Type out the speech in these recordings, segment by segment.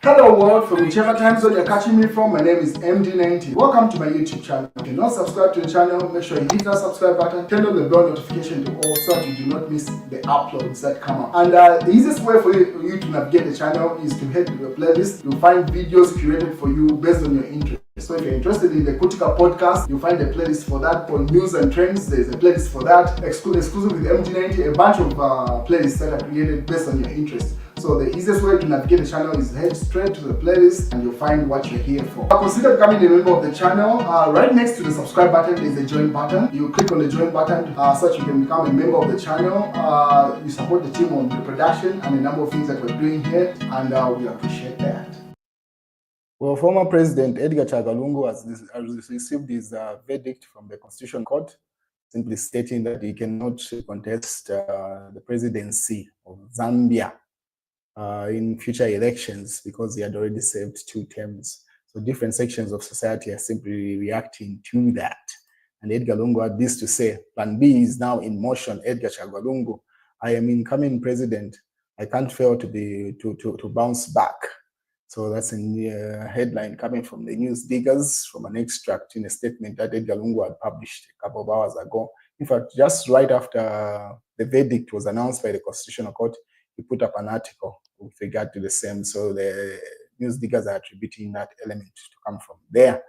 Hello world, from whichever time zone you're catching me from, my name is MD90. Welcome to my YouTube channel. If you're not subscribed to the channel, make sure you hit that subscribe button, turn on the bell notification to all so that you do not miss the uploads that come up. And the easiest way for you to navigate the channel is to head to the playlist. You'll find videos curated for you based on your interest. So if you're interested in the Kutika podcast, you'll find a playlist for that. For news and trends, there's a playlist for that. Exclusive with MD90, a bunch of playlists that are created based on your interest. So the easiest way to navigate the channel is head straight to the playlist and you'll find what you're here for. Consider becoming a member of the channel. Right next to the subscribe button is the join button. You click on the join button so that you can become a member of the channel. You support the team on the production and a number of things that we're doing here, and we appreciate that. Well, former President Edgar Lungu has received his verdict from the Constitutional Court, simply stating that he cannot contest the presidency of Zambia in future elections because he had already served 2 terms. So different sections of society are simply reacting to that. And Edgar Lungu had this to say: Plan B is now in motion. Edgar Chagwa Lungu, I am incoming president. I can't fail to bounce back. So that's a headline coming from the news diggers, from an extract in a statement that Edgar Lungu had published a couple of hours ago. In fact, just right after the verdict was announced by the Constitutional Court, he put up an article with regard to the same. So the news diggers are attributing that element to come from there.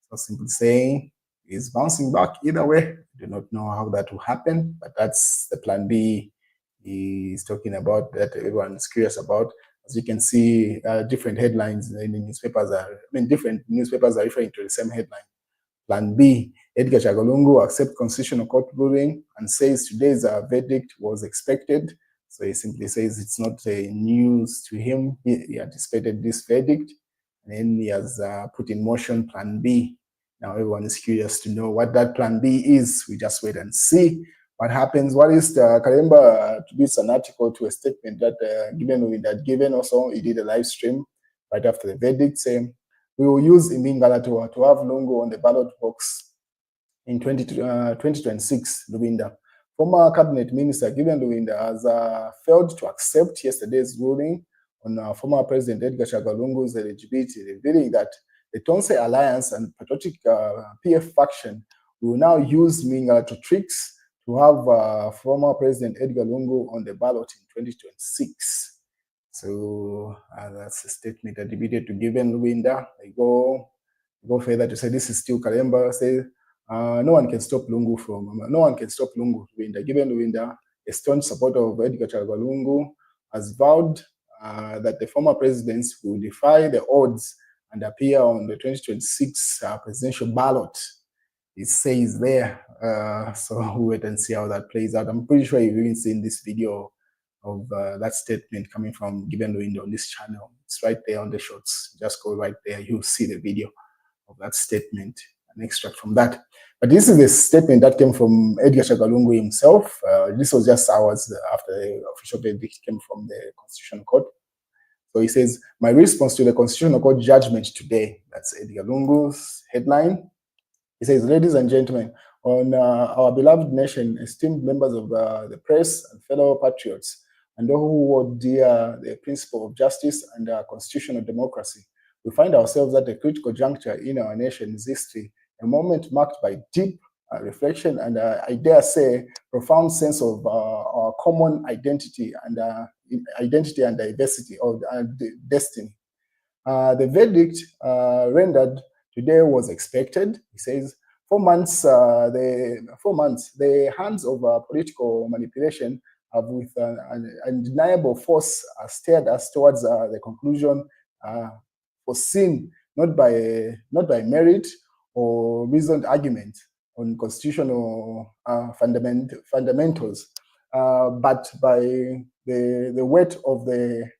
So simply saying he's bouncing back either way. I do not know how that will happen, but that's the plan B he's talking about, that everyone is curious about. As you can see, different headlines in the newspapers different newspapers are referring to the same headline. Plan B, Edgar Chagwa Lungu accepts Constitutional Court ruling and says today's verdict was expected. So he simply says it's not news to him. He anticipated this verdict, and then he has put in motion Plan B. Now everyone is curious to know what that Plan B is. We just wait and see what happens. What is the Kalemba attributes an article to a statement that given also. He did a live stream right after the verdict saying, we will use Imingala to have Lungu on the ballot box in 2026, Lubinda. Former cabinet minister Gideon Lubinda has failed to accept yesterday's ruling on former President Edgar Chagwa Lungu's eligibility, revealing that the Tonse Alliance and patriotic PF faction will now use Mingala to tricks to have former President Edgar Lungu on the ballot in 2026. So that's a statement attributed to Given Lubinda. They go further to say this is still Kalemba. Say no one can stop Lungu Lubinda. Given Lubinda, a staunch supporter of Edgar Chagwa Lungu, has vowed that the former presidents will defy the odds and appear on the 2026 presidential ballot. It says there. So we'll wait and see how that plays out. I'm pretty sure you've even seen this video of that statement coming from Given Lubinda on this channel. It's right there on the shorts. Just go right there. You'll see the video of that statement, an extract from that. But this is the statement that came from Edgar Chagwa Lungu himself. This was just hours after the official verdict came from the Constitutional Court. So he says, my response to the Constitutional Court judgment today, that's Edgar Lungu's headline. He says, ladies and gentlemen, on our beloved nation, esteemed members of the press and fellow patriots, and all who hold dear the principle of justice and constitutional democracy, we find ourselves at a critical juncture in our nation's history, a moment marked by deep reflection and I dare say profound sense of our common identity and diversity of destiny. The verdict rendered today was expected. He says, 4 months, the hands of political manipulation have with an undeniable force steered us towards the conclusion foreseen not by merit or reasoned argument on constitutional fundamentals, but by the weight of the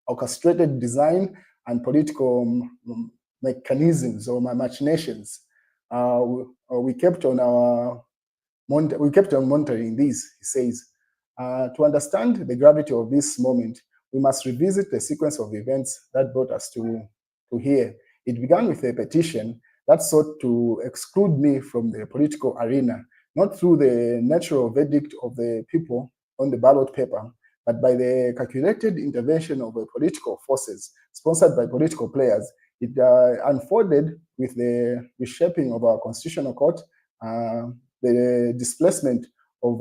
orchestrated design and political mechanisms or machinations. We kept on monitoring these, he says. To understand the gravity of this moment, we must revisit the sequence of events that brought us to here. It began with a petition that sought to exclude me from the political arena, not through the natural verdict of the people on the ballot paper, but by the calculated intervention of political forces sponsored by political players, it unfolded with the reshaping of our constitutional court, the displacement of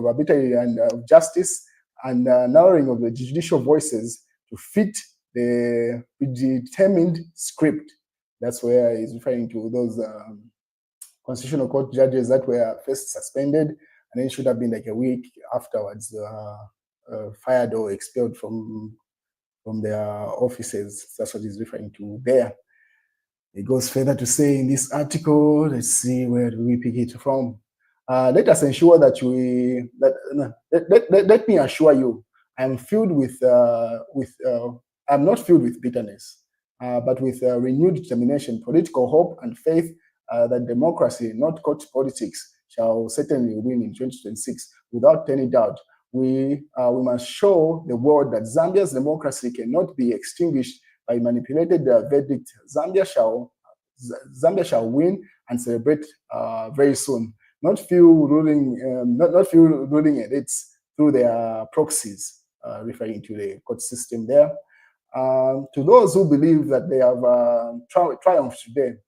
arbitrary and justice, and narrowing of the judicial voices to fit the predetermined script. That's where he's referring to those constitutional court judges that were first suspended and then should have been like a week afterwards fired or expelled from their offices. That's what he's referring to there. It goes further to say in this article, let's see, where do we pick it from? Let us ensure that let me assure you, I'm filled with I'm not filled with bitterness, but with renewed determination, political hope, and faith that democracy, not court politics, shall certainly win in 2026 without any doubt. We must show the world that Zambia's democracy cannot be extinguished by manipulated verdict. Zambia shall win and celebrate very soon. Not few ruling elites through their proxies, referring to the court system there. To those who believe that they have triumphed today,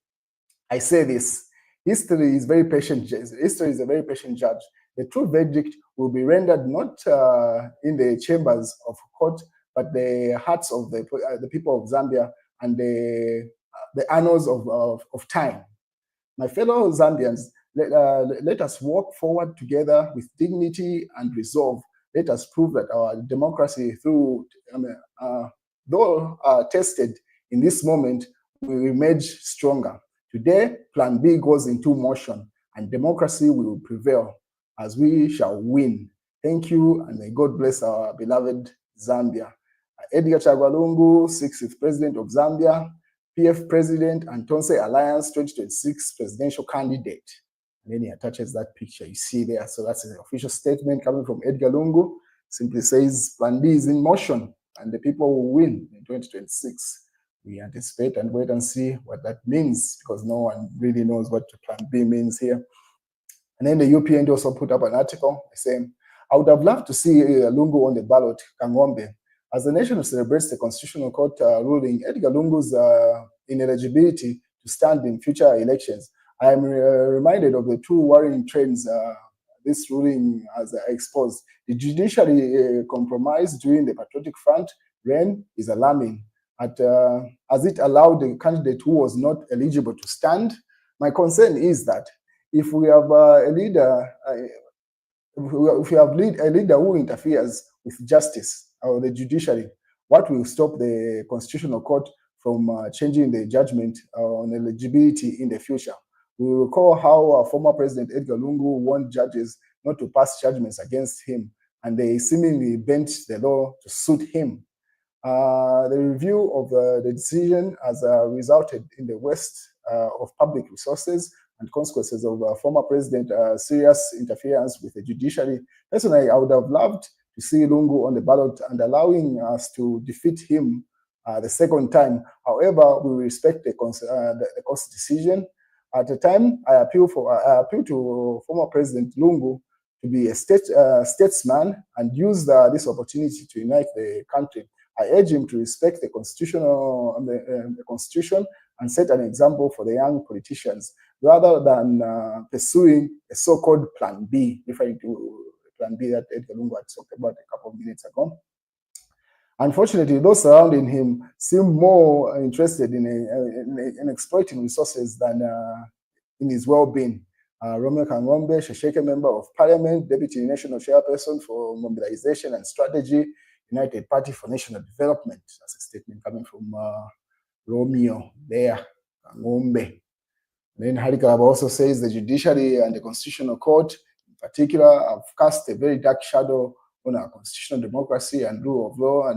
I say this: history is very patient. History is a very patient judge. The true verdict will be rendered not in the chambers of court, but the hearts of the people of Zambia and the annals of time. My fellow Zambians, let us walk forward together with dignity and resolve. Let us prove that our democracy, though tested in this moment, will emerge stronger. Today, Plan B goes into motion, and democracy will prevail, as we shall win. Thank you, and may God bless our beloved Zambia. Edgar Chagwa Lungu, 6th President of Zambia, PF President, and Tonse Alliance 2026 presidential candidate. And then he attaches that picture you see there. So that's an official statement coming from Edgar Lungu. Simply says Plan B is in motion, and the people will win in 2026. We anticipate and wait and see what that means, because no one really knows what Plan B means here. And then the UPN also put up an article saying, I would have loved to see Lungu on the ballot, Kangombe. As the nation celebrates the Constitutional Court ruling, Edgar Lungu's ineligibility to stand in future elections, I am reminded of the two worrying trends this ruling has exposed. The judiciary compromise during the Patriotic Front reign is alarming, as it allowed the candidate who was not eligible to stand. My concern is that if we have a leader, a leader who interferes with justice or the judiciary, what will stop the Constitutional Court from changing the judgment on eligibility in the future? We recall how former President Edgar Lungu warned judges not to pass judgments against him, and they seemingly bent the law to suit him. The review of the decision has resulted in the waste of public resources and consequences of former President serious interference with the judiciary. Personally, I would have loved to see Lungu on the ballot and allowing us to defeat him the second time. However, we respect the court's decision. At the time, I appeal to former President Lungu to be a statesman and use this opportunity to unite the country. I urge him to respect the constitution and set an example for the young politicians, rather than pursuing a so-called Plan B, referring to Plan B that Edgar Lungu had talked about a couple of minutes ago. Unfortunately, those surrounding him seem more interested in exploiting resources than in his well-being. Romeo Kangombe, Shesheke Member of Parliament, Deputy National Chairperson for Mobilization and Strategy, United Party for National Development. That's a statement coming from Romeo there, Kangombe. Then Harikaba also says the judiciary and the Constitutional Court, in particular, have cast a very dark shadow on our constitutional democracy and rule of law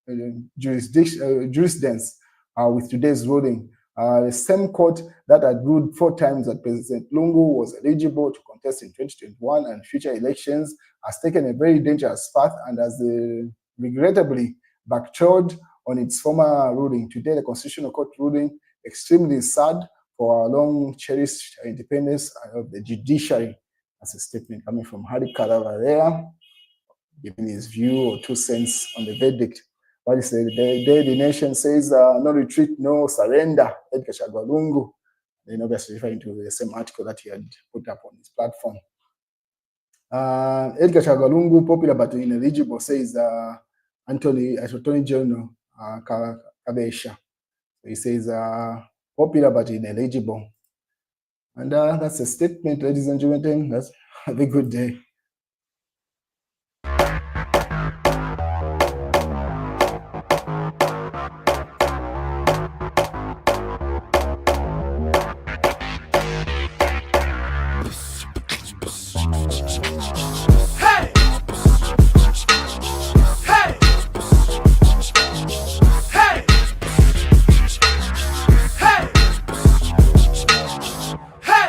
and jurisprudence with today's ruling. The same court that had ruled 4 times that President Lungu was eligible to contest in 2021 and future elections has taken a very dangerous path and has regrettably backtracked on its former ruling. Today, the Constitutional Court ruling extremely sad for our long-cherished independence of the judiciary. That's a statement coming from Hari Karava there. giving his view or 2 cents on the verdict. What he said, the nation says no retreat, no surrender, Edgar Chagwa Lungu. Then obviously referring to the same article that he had put up on his platform. Edgar Chagwa Lungu, popular but ineligible, says Attorney General Kabesha. He says popular but ineligible. And that's a statement, ladies and gentlemen. Have a good day.